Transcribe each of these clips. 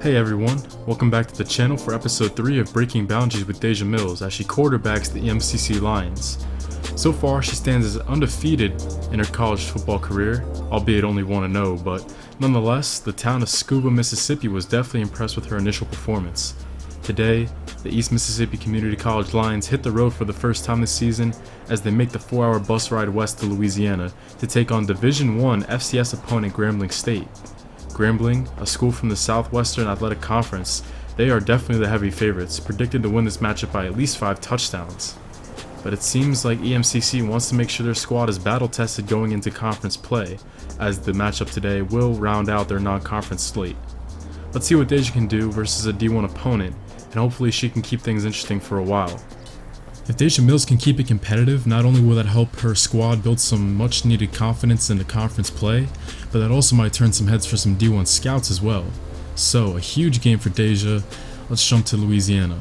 Hey everyone, welcome back to the channel for episode 3 of Breaking Boundaries with Deja Mills as she quarterbacks the EMCC Lions. So far, she stands as undefeated in her college football career, albeit only 1-0, but nonetheless, the town of Scuba, Mississippi was definitely impressed with her initial performance. Today, the East Mississippi Community College Lions hit the road for the first time this season as they make the 4-hour bus ride west to Louisiana to take on Division I FCS opponent Grambling State. Grambling, a school from the Southwestern Athletic Conference, they are definitely the heavy favorites, predicted to win this matchup by at least 5 touchdowns. But it seems like EMCC wants to make sure their squad is battle-tested going into conference play, as the matchup today will round out their non-conference slate. Let's see what Deja can do versus a D1 opponent, and hopefully she can keep things interesting for a while. If Deja Mills can keep it competitive, not only will that help her squad build some much needed confidence into conference play, but that also might turn some heads for some D1 scouts as well. So, a huge game for Deja. Let's jump to Louisiana.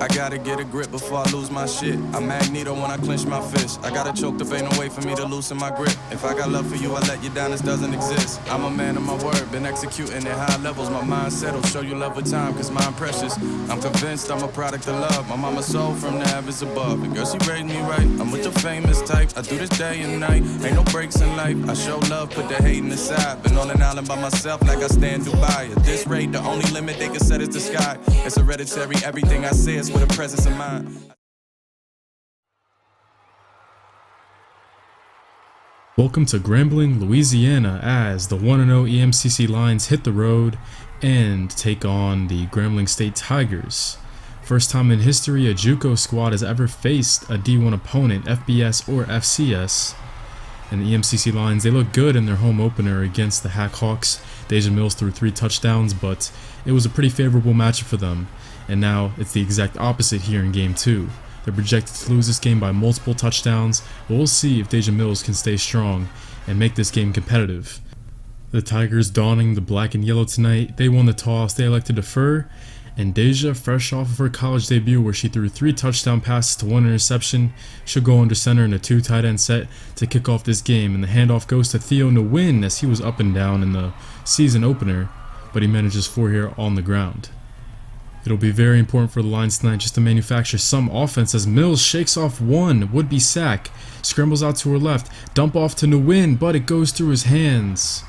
I gotta get a grip before I lose my shit. I'm Magneto when I clench my fist. I gotta choke up, ain't no way for me to loosen my grip. If I got love for you, I let you down, this doesn't exist. I'm a man of my word, been executing at high levels. My mind settled, show you love with time, cause mine precious. I'm convinced I'm a product of love. My mama's soul from the heavens above. And girl, she raised me right. I'm with the famous type. I do this day and night. Ain't no breaks in life. I show love, put the hating aside. Been on an island by myself like I stay in Dubai. At this rate, the only limit they can set is the sky. It's hereditary, everything I say is with a presence of mind. Welcome to Grambling, Louisiana, as the 1-0 EMCC Lions hit the road and take on the Grambling State Tigers. First time in history a JUCO squad has ever faced a D1 opponent, FBS or FCS. And the EMCC Lions, they look good in their home opener against the Hack Hawks. Deja Mills threw 3 touchdowns, but it was a pretty favorable matchup for them. And now it's the exact opposite here in Game 2. They're projected to lose this game by multiple touchdowns, but we'll see if Deja Mills can stay strong and make this game competitive. The Tigers donning the black and yellow tonight. They won the toss, they elect to defer, and Deja, fresh off of her college debut where she threw 3 touchdown passes to 1 interception, she'll go under center in a 2 tight end set to kick off this game, and the handoff goes to Theo Nguyen as he was up and down in the season opener, but he manages 4 here on the ground. It'll be very important for the Lions tonight just to manufacture some offense as Mills shakes off one would-be sack, scrambles out to her left, dump off to Nguyen, but it goes through his hands.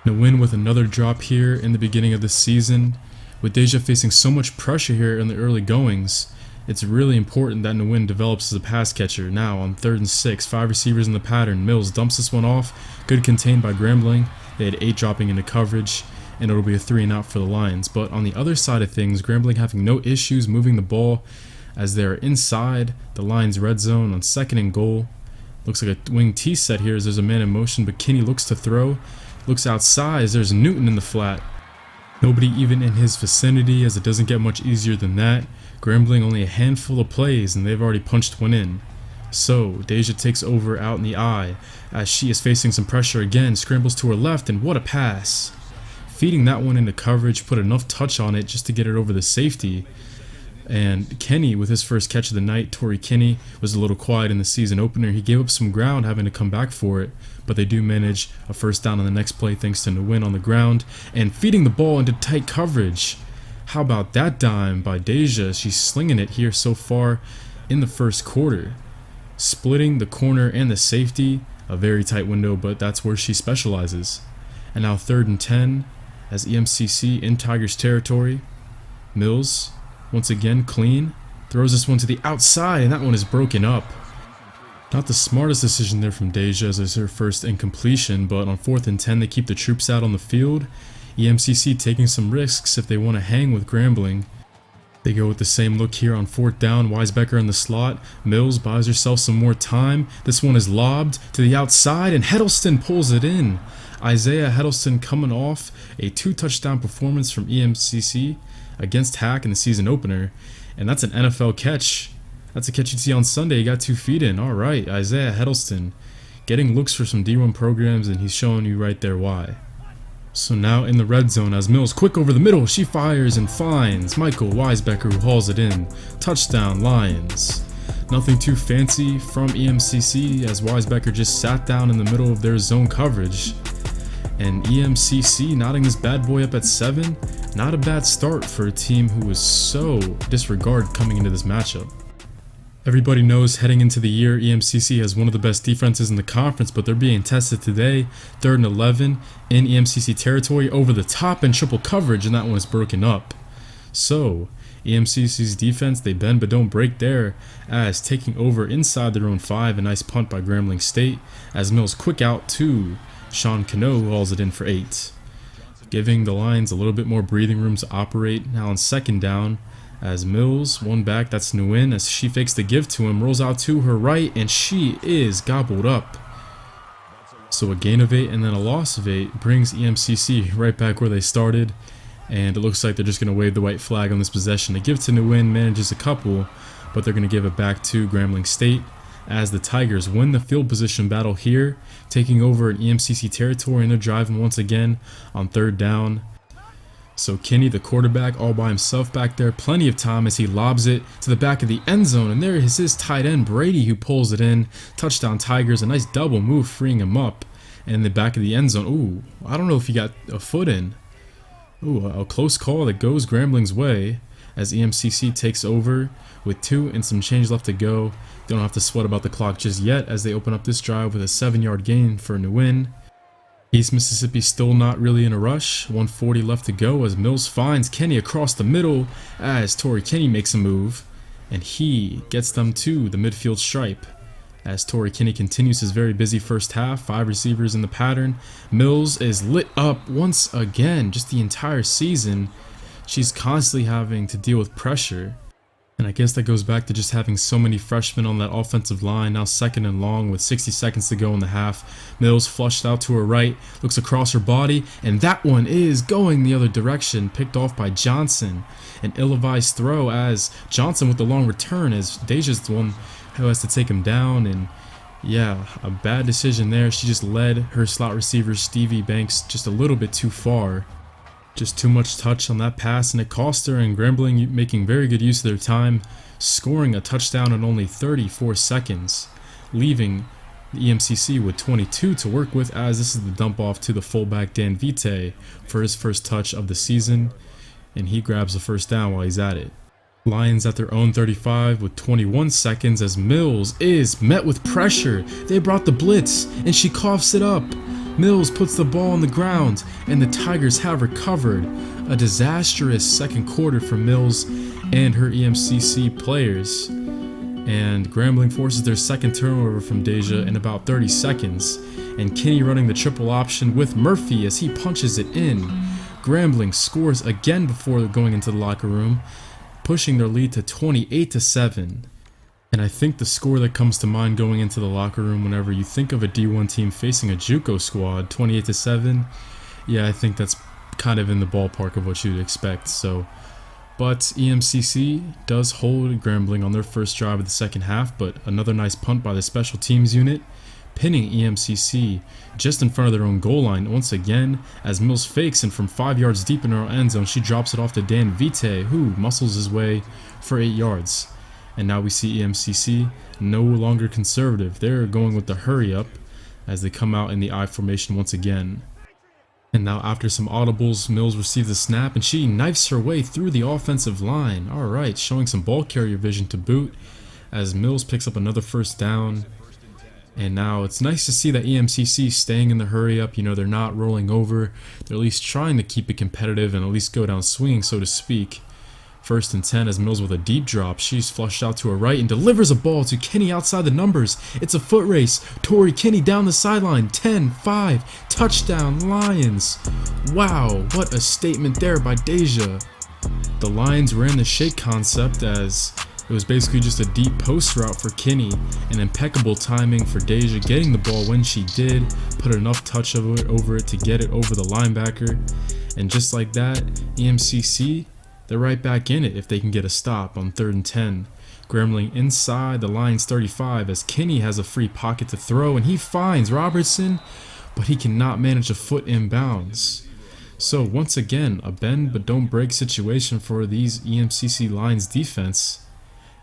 Nguyen with another drop here in the beginning of the season. With Deja facing so much pressure here in the early goings, it's really important that Nguyen develops as a pass catcher. Now on 3rd and 6, 5 receivers in the pattern. Mills dumps this one off, good contained by Grambling. They had 8 dropping into coverage, and it'll be a 3-and-out for the Lions. But on the other side of things, Grambling having no issues moving the ball as they're inside the Lions' red zone on 2nd and goal. Looks like a wing T set here as there's a man in motion, but Kinney looks to throw. Looks outside as there's Newton in the flat. Nobody even in his vicinity as it doesn't get much easier than that. Grambling only a handful of plays and they've already punched one in. So, Deja takes over out in the eye as she is facing some pressure again, scrambles to her left, and what a pass. Feeding that one into coverage, put enough touch on it just to get it over the safety. And Kenny, with his first catch of the night, Torrey Kinney, was a little quiet in the season opener. He gave up some ground having to come back for it, but they do manage a first down on the next play thanks to Nguyen on the ground and feeding the ball into tight coverage. How about that dime by Deja? She's slinging it here so far in the first quarter. Splitting the corner and the safety, a very tight window, but that's where she specializes. And now 3rd and 10 as EMCC in Tigers territory. Mills, once again clean, throws this one to the outside, and that one is broken up. Not the smartest decision there from Deja as it's her first incompletion, but on 4th and 10 they keep the troops out on the field. EMCC taking some risks if they want to hang with Grambling. They go with the same look here on 4th down. Weisbecker in the slot. Mills buys herself some more time. This one is lobbed to the outside, and Heddleston pulls it in. Isaiah Heddleston coming off a 2-touchdown performance from EMCC against Hack in the season opener. And that's an NFL catch. That's a catch you'd see on Sunday. He got 2 feet in. All right, Isaiah Heddleston getting looks for some D1 programs, and he's showing you right there why. So now in the red zone as Mills quick over the middle, she fires and finds Michael Weisbecker, who hauls it in. Touchdown Lions. Nothing too fancy from EMCC as Weisbecker just sat down in the middle of their zone coverage. And EMCC knotting this bad boy up at 7. Not a bad start for a team who was so disregarded coming into this matchup. Everybody knows heading into the year, EMCC has one of the best defenses in the conference, but they're being tested today. 3rd and 11 in EMCC territory, over the top in triple coverage, and that one is broken up. So, EMCC's defense, they bend but don't break there, as taking over inside their own 5, a nice punt by Grambling State, as Mills quick out to Sean Cano, who hauls it in for 8. Giving the Lions a little bit more breathing room to operate. Now on 2nd down, as Mills, one back, that's Nguyen, as she fakes the give to him, rolls out to her right, and she is gobbled up. So a gain of 8 and then a loss of 8 brings EMCC right back where they started, and it looks like they're just going to wave the white flag on this possession. The give to Nguyen manages a couple, but they're going to give it back to Grambling State, as the Tigers win the field position battle here, taking over in EMCC territory, and they're driving once again on 3rd down. So Kenny, the quarterback, all by himself back there, plenty of time as he lobs it to the back of the end zone, and there is his tight end Brady, who pulls it in. Touchdown Tigers, a nice double move freeing him up in the back of the end zone. Ooh, I don't know if he got a foot in. Ooh, a close call that goes Grambling's way as EMCC takes over with 2 and some change left to go. They don't have to sweat about the clock just yet as they open up this drive with a 7-yard gain for Nguyen. East Mississippi still not really in a rush. 140 left to go as Mills finds Kenny across the middle as Torrey Kenny makes a move, and he gets them to the midfield stripe. As Torrey Kenny continues his very busy first half, 5 receivers in the pattern. Mills is lit up once again, just the entire season. She's constantly having to deal with pressure. And I guess that goes back to just having so many freshmen on that offensive line. Now 2nd and long with 60 seconds to go in the half. Mills flushed out to her right, looks across her body, and that one is going the other direction, picked off by Johnson. An ill-advised throw as Johnson with the long return, as Deja's the one who has to take him down. And yeah, a bad decision there. She just led her slot receiver Stevie Banks just a little bit too far. Just too much touch on that pass, and it cost her, and Grambling making very good use of their time, scoring a touchdown in only 34 seconds, leaving the EMCC with 22 to work with, as this is the dump off to the fullback Dan Vite for his first touch of the season, and he grabs the first down while he's at it. Lions at their own 35 with 21 seconds as Mills is met with pressure. They brought the blitz, and she coughs it up. Mills puts the ball on the ground, and the Tigers have recovered. A disastrous second quarter for Mills and her EMCC players. And Grambling forces their second turnover from Deja in about 30 seconds. And Kenny running the triple option with Murphy as he punches it in. Grambling scores again before going into the locker room, pushing their lead to 28-7. And I think the score that comes to mind going into the locker room whenever you think of a D1 team facing a JUCO squad, 28-7, yeah, I think that's kind of in the ballpark of what you'd expect. So, but EMCC does hold Grambling on their first drive of the second half, but another nice punt by the special teams unit, pinning EMCC just in front of their own goal line once again as Mills fakes, and from 5 yards deep in her end zone, she drops it off to Dan Vite, who muscles his way for 8 yards. And now we see EMCC no longer conservative. They're going with the hurry up as they come out in the I formation once again. And now after some audibles, Mills receives the snap and she knifes her way through the offensive line. Alright, showing some ball carrier vision to boot as Mills picks up another first down. And now it's nice to see that EMCC staying in the hurry up. You know, they're not rolling over. They're at least trying to keep it competitive and at least go down swinging, so to speak. 1st and 10 as Mills with a deep drop. She's flushed out to her right and delivers a ball to Kenny outside the numbers. It's a foot race. Torrey Kenny down the sideline. 10-5. Touchdown Lions. Wow, what a statement there by Deja. the Lions ran the shake concept as it was basically just a deep post route for Kinney, and impeccable timing for Deja getting the ball when she did, put enough touch over it to get it over the linebacker, and just like that, EMCC, they're right back in it if they can get a stop on 3rd and 10. Grambling inside the Lions 35 as Kinney has a free pocket to throw, and he finds Robertson, but he cannot manage a foot inbounds. So once again, a bend but don't break situation for these EMCC Lions defense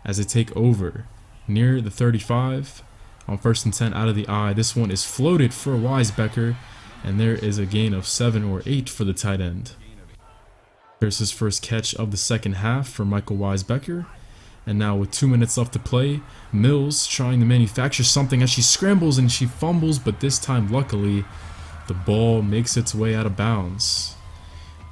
as they take over near the 35 on 1st and 10 out of the I. This one is floated for Weisbecker, and there is a gain of 7 or 8 for the tight end. There's his first catch of the second half for Michael Weisbecker. And now with 2 minutes left to play, Mills trying to manufacture something as she scrambles and she fumbles, but this time luckily the ball makes its way out of bounds.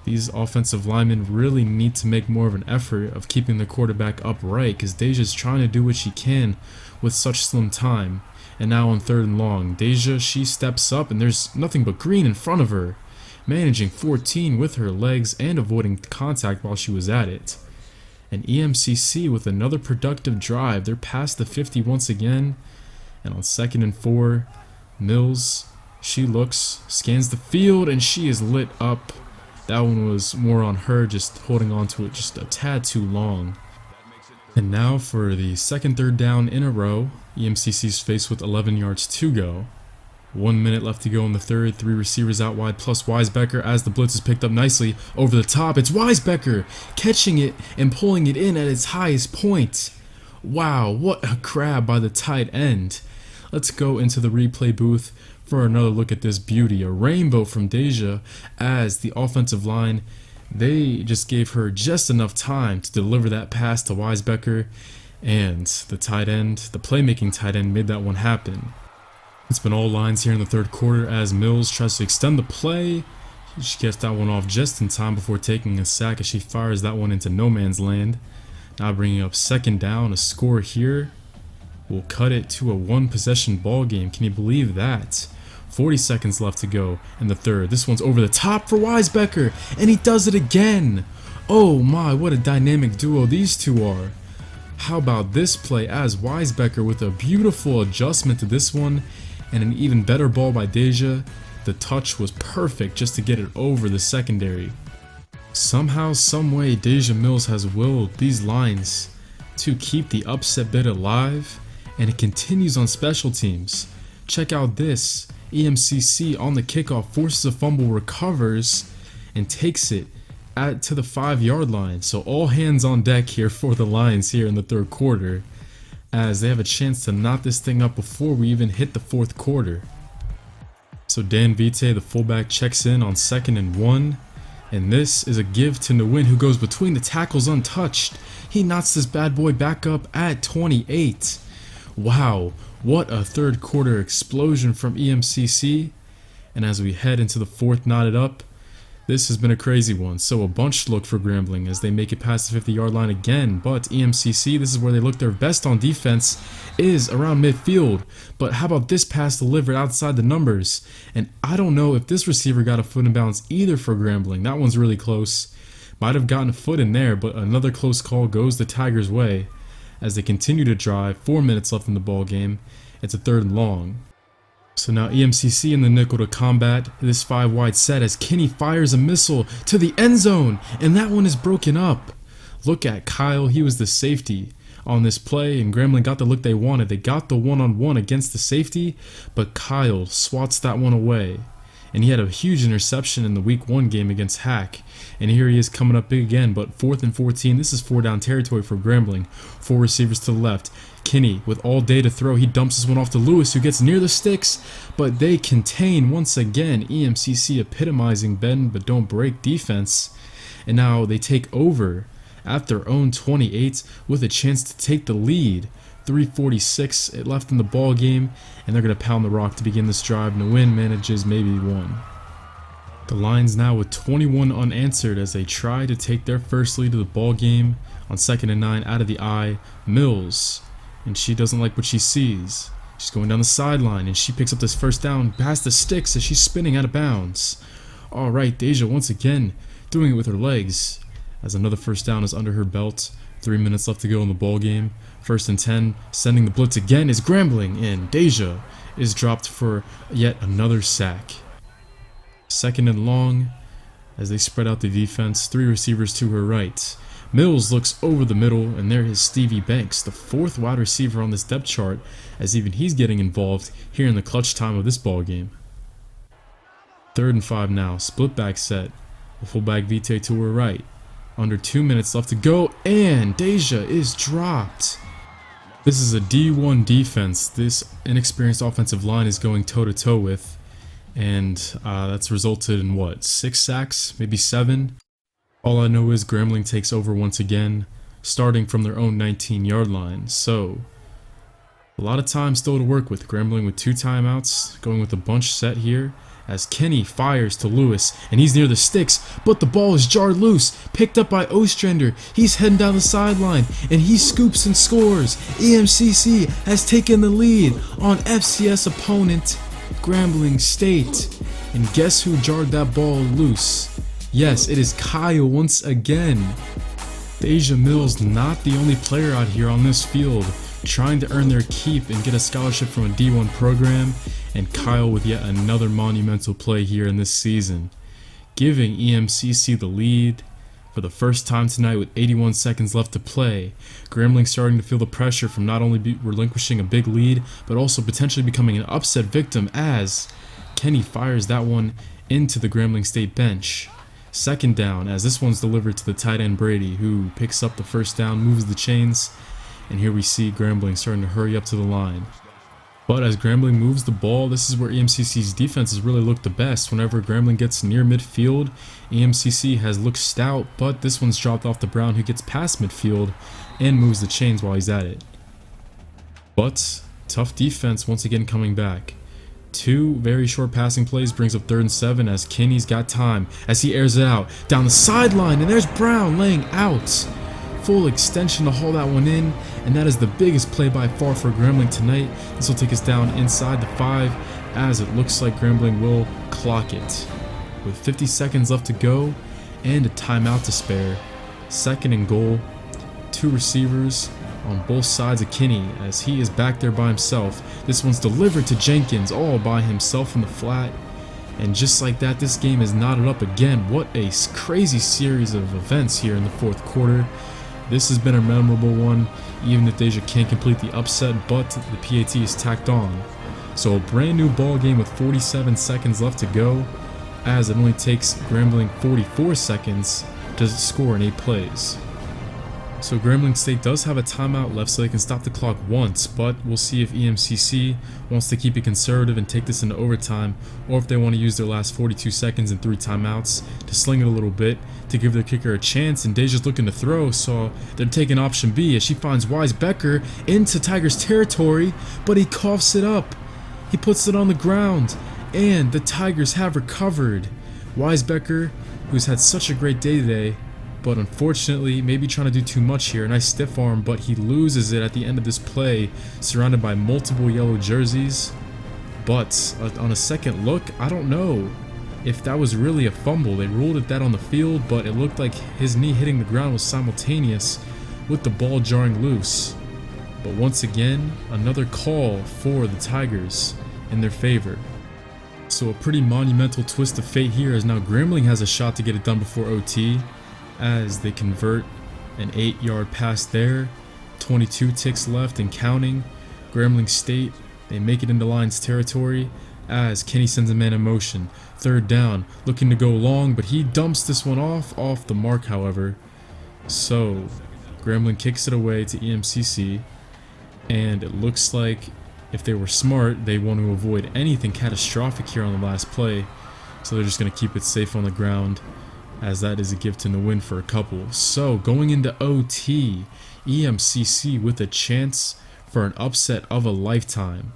These offensive linemen really need to make more of an effort of keeping the quarterback upright because Deja's trying to do what she can with such slim time. And now on 3rd and long, Deja, she steps up and there's nothing but green in front of her, managing 14 with her legs and avoiding contact while she was at it. And EMCC with another productive drive. They're past the 50 once again. And on 2nd and 4, Mills, she looks, scans the field, and she is lit up. That one was more on her, just holding on to it just a tad too long. And now for the second 3rd down in a row, EMCC's faced with 11 yards to go. 1 minute left to go in the third, 3 receivers out wide plus Weisbecker as the blitz is picked up nicely over the top. It's Weisbecker catching it and pulling it in at its highest point. Wow, what a grab by the tight end. Let's go into the replay booth for another look at this beauty. A rainbow from Deja as the offensive line, they just gave her just enough time to deliver that pass to Weisbecker, and the tight end, the playmaking tight end, made that one happen. It's been all lines here in the 3rd quarter as Mills tries to extend the play. She gets that one off just in time before taking a sack as she fires that one into no man's land. Now bringing up 2nd down, a score here will cut it to a 1-possession ball game. Can you believe that? 40 seconds left to go in the 3rd. This one's over the top for Weisbecker, and he does it again. Oh my, what a dynamic duo these two are. How about this play as Weisbecker with a beautiful adjustment to this one, and an even better ball by Deja. The touch was perfect just to get it over the secondary. Somehow, someway, Deja Mills has willed these lines to keep the upset bid alive, and it continues on special teams. Check out this. EMCC on the kickoff forces a fumble, recovers, and takes it to the 5-yard line. So all hands on deck here for the Lions here in the 3rd quarter, as they have a chance to knot this thing up before we even hit the 4th quarter. So Dan Vite, the fullback, checks in on 2nd and 1, and this is a give to Nguyen, who goes between the tackles untouched. He knots this bad boy back up at 28. Wow, what a 3rd quarter explosion from EMCC. And as we head into the 4th knotted up, this has been a crazy one. So a bunch look for Grambling as they make it past the 50-yard line again, but EMCC, this is where they look their best on defense, is around midfield. But how about this pass delivered outside the numbers? And I don't know if this receiver got a foot in bounds either for Grambling. That one's really close. Might have gotten a foot in there, but another close call goes the Tigers' way as they continue to drive. 4 minutes left in the ball game. It's a 3rd and long. So now EMCC in the nickel to combat this 5-wide set as Kinney fires a missile to the end zone, and that one is broken up. Look at Kyle, he was the safety on this play, and Grambling got the look they wanted. They got the one-on-one against the safety, but Kyle swats that one away. And he had a huge interception in the week 1 game against Hack. And here he is coming up big again, but 4th and 14, this is 4-down territory for Grambling. 4 receivers to the left. Kinney with all day to throw, he dumps this one off to Lewis, who gets near the sticks, but they contain once again. EMCC epitomizing bend but don't break defense. And now they take over at their own 28 with a chance to take the lead. 3:46 left in the ball game, and they're going to pound the rock to begin this drive. Nguyen manages maybe 1. The Lions now with 21 unanswered as they try to take their first lead of the ball game on 2nd and 9 out of the I. Mills, and she doesn't like what she sees. She's going down the sideline, and she picks up this 1st down past the sticks as she's spinning out of bounds. Alright, Deja once again doing it with her legs as another first down is under her belt. 3 minutes left to go in the ball game. 1st and 10, sending the blitz again is Grambling, and Deja is dropped for yet another sack. 2nd and long, as they spread out the defense, 3 receivers to her right. Mills looks over the middle, and there is Stevie Banks, the 4th wide receiver on this depth chart, as even he's getting involved here in the clutch time of this ball game. 3rd and 5 now, split back set. The fullback Vite to her right. Under 2 minutes left to go, and Deja is dropped. This is a D1 defense this inexperienced offensive line is going toe-to-toe with, and that's resulted in what, 6 sacks, maybe 7? All I know is Grambling takes over once again, starting from their own 19-yard line. So a lot of time still to work with. Grambling with 2 timeouts, going with a bunch set here, as Kenny fires to Lewis, and he's near the sticks, but the ball is jarred loose, picked up by Ostrander. He's heading down the sideline, and he scoops and scores. EMCC has taken the lead on FCS opponent Grambling State. And guess who jarred that ball loose? Yes, it is Kyle once again. Deja Mills not the only player out here on this field trying to earn their keep and get a scholarship from a D1 program, and Kyle with yet another monumental play here in this season, giving EMCC the lead for the first time tonight with 81 seconds left to play. Grambling starting to feel the pressure from not only relinquishing a big lead, but also potentially becoming an upset victim as Kenny fires that one into the Grambling State bench. 2nd down, as this one's delivered to the tight end Brady, who picks up the first down, moves the chains, and here we see Grambling starting to hurry up to the line. But as Grambling moves the ball, this is where EMCC's defense has really looked the best. Whenever Grambling gets near midfield, EMCC has looked stout, but this one's dropped off to Brown, who gets past midfield and moves the chains while he's at it. But tough defense once again coming back. 2 very short passing plays brings up 3rd and 7 as Kenny's got time as he airs it out down the sideline, and there's Brown laying out. Full extension to haul that one in, and that is the biggest play by far for Grambling tonight. This will take us down inside the 5 as it looks like Grambling will clock it. With 50 seconds left to go and a timeout to spare. 2nd and goal. 2 receivers on both sides of Kenny as he is back there by himself. This one's delivered to Jenkins all by himself in the flat. And just like that, this game is knotted up again. What a crazy series of events here in the 4th quarter. This has been a memorable one, even if Deja can't complete the upset, but the PAT is tacked on. So a brand new ball game with 47 seconds left to go, as it only takes Grambling 44 seconds to score in 8 plays. So Grambling State does have a timeout left so they can stop the clock once, but we'll see if EMCC wants to keep it conservative and take this into overtime, or if they want to use their last 42 seconds and 3 timeouts to sling it a little bit to give their kicker a chance. And Deja's looking to throw, so they're taking option B as she finds Wise Becker into Tigers territory, but he coughs it up. He puts it on the ground, and the Tigers have recovered. Wise Becker, who's had such a great day today, but unfortunately maybe trying to do too much here. Nice stiff arm, but he loses it at the end of this play, surrounded by multiple yellow jerseys. But on a second look, I don't know if that was really a fumble. They ruled it that on the field, but it looked like his knee hitting the ground was simultaneous with the ball jarring loose. But once again, another call for the Tigers in their favor. So a pretty monumental twist of fate here, as now Grambling has a shot to get it done before OT, as they convert an 8-yard pass there. 22 ticks left and counting. Grambling State, they make it into Lions territory as Kenny sends a man in motion. 3rd down, looking to go long, but he dumps this one off the mark, however. So Grambling kicks it away to EMCC, and it looks like if they were smart, they want to avoid anything catastrophic here on the last play, so they're just going to keep it safe on the ground, as that is a gift in the win for a couple. So going into OT, EMCC with a chance for an upset of a lifetime,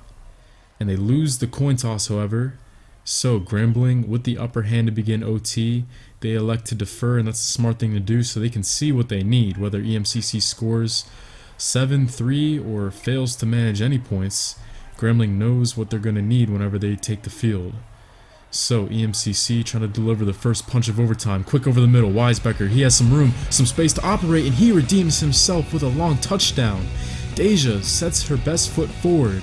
and they lose the coin toss, however. So Grambling with the upper hand to begin OT. They elect to defer, and that's a smart thing to do so they can see what they need, whether EMCC scores 7-3 or fails to manage any points. Grambling knows what they're going to need whenever they take the field. So EMCC trying to deliver the first punch of overtime. Quick over the middle. Weisbecker, he has some room, some space to operate, and he redeems himself with a long touchdown. Deja sets her best foot forward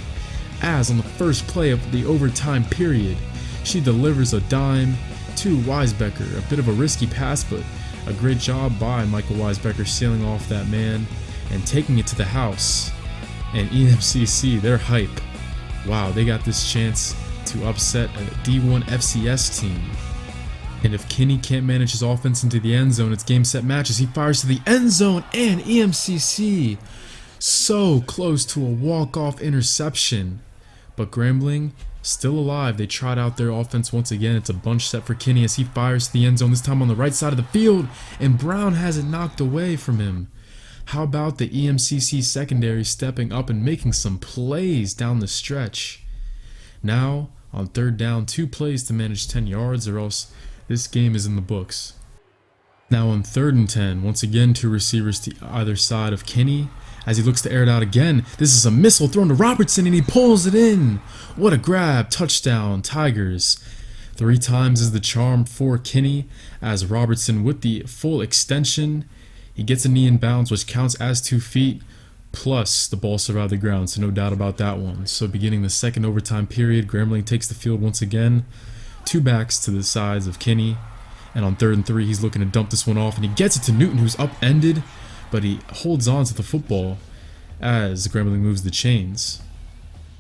as on the first play of the overtime period, she delivers a dime to Weisbecker. A bit of a risky pass, but a great job by Michael Weisbecker sealing off that man and taking it to the house. And EMCC, they're hype. Wow, they got this chance to upset a D1 FCS team. And if Kinney can't manage his offense into the end zone, it's game set matches. He fires to the end zone, and EMCC so close to a walk-off interception. But Grambling still alive. They trot out their offense once again. It's a bunch set for Kinney as he fires to the end zone, this time on the right side of the field, and Brown has it knocked away from him. How about the EMCC secondary stepping up and making some plays down the stretch? Now, on third down, 2 plays to manage 10 yards, or else this game is in the books. Now on 3rd and 10, once again 2 receivers to either side of Kinney as he looks to air it out again. This is a missile thrown to Robertson, and he pulls it in. What a grab. Touchdown, Tigers. 3 times is the charm for Kinney as Robertson with the full extension. He gets a knee in bounds, which counts as 2 feet, plus the ball survived the ground, so no doubt about that one. So beginning the second overtime period, Grambling takes the field once again. 2 backs to the sides of Kinney, and on 3rd and 3, he's looking to dump this one off, and he gets it to Newton, who's upended, but he holds on to the football as Grambling moves the chains.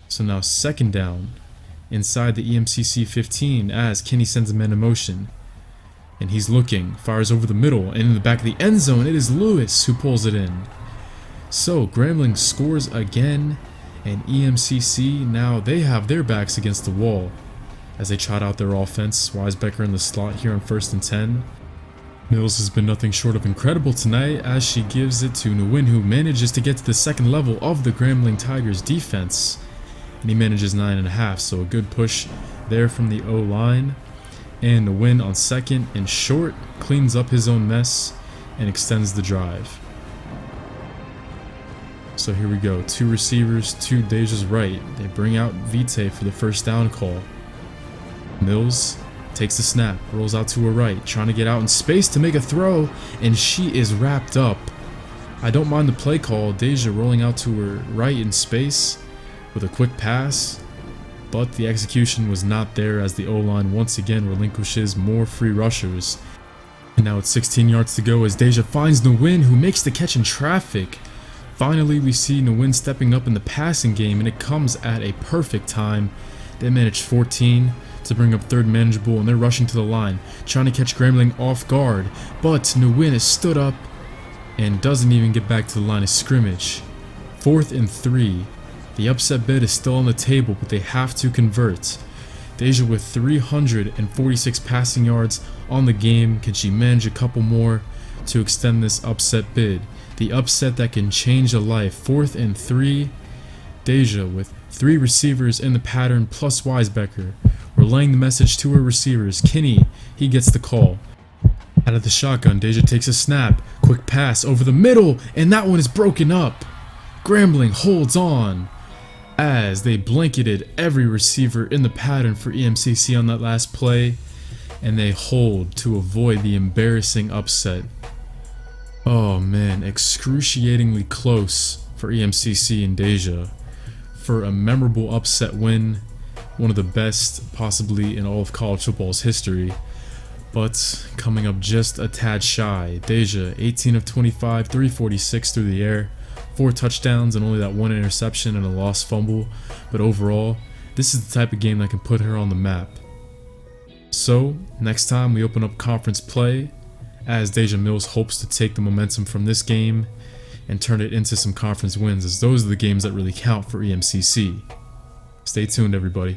So now 2nd down inside the EMCC 15 as Kinney sends a man in motion. And he's looking, fires over the middle, and in the back of the end zone, it is Lewis who pulls it in. So Grambling scores again, and EMCC, now they have their backs against the wall as they trot out their offense. Weisbecker in the slot here on 1st and 10. Mills has been nothing short of incredible tonight as she gives it to Nguyen, who manages to get to the 2nd level of the Grambling Tigers defense. And he manages 9.5, so a good push there from the O-line. And Nguyen on 2nd and short cleans up his own mess and extends the drive. So here we go, 2 receivers to Deja's right. They bring out Vite for the first down call. Mills takes the snap, rolls out to her right, trying to get out in space to make a throw, and she is wrapped up. I don't mind the play call, Deja rolling out to her right in space with a quick pass, but the execution was not there as the O-line once again relinquishes more free rushers. And now it's 16 yards to go as Deja finds Nguyen, who makes the catch in traffic. Finally, we see Nguyen stepping up in the passing game, and it comes at a perfect time. They managed 14 to bring up 3rd manageable, and they're rushing to the line, trying to catch Grambling off guard, but Nguyen is stood up and doesn't even get back to the line of scrimmage. 4th and 3. The upset bid is still on the table, but they have to convert. Deja with 346 passing yards on the game. Can she manage a couple more to extend this upset bid? The upset that can change a life. 4th and 3. Deja with 3 receivers in the pattern plus Weisbecker, relaying the message to her receivers. Kinney, he gets the call. Out of the shotgun, Deja takes a snap. Quick pass over the middle, and that one is broken up. Grambling holds on as they blanketed every receiver in the pattern for EMCC on that last play, and they hold to avoid the embarrassing upset. Oh man, excruciatingly close for EMCC and Deja for a memorable upset win, one of the best possibly in all of college football's history, but coming up just a tad shy. Deja, 18 of 25, 346 through the air, 4 touchdowns and only that 1 interception and a lost fumble, but overall, this is the type of game that can put her on the map. So, next time we open up conference play, as Deja Mills hopes to take the momentum from this game and turn it into some conference wins, as those are the games that really count for EMCC. Stay tuned, everybody.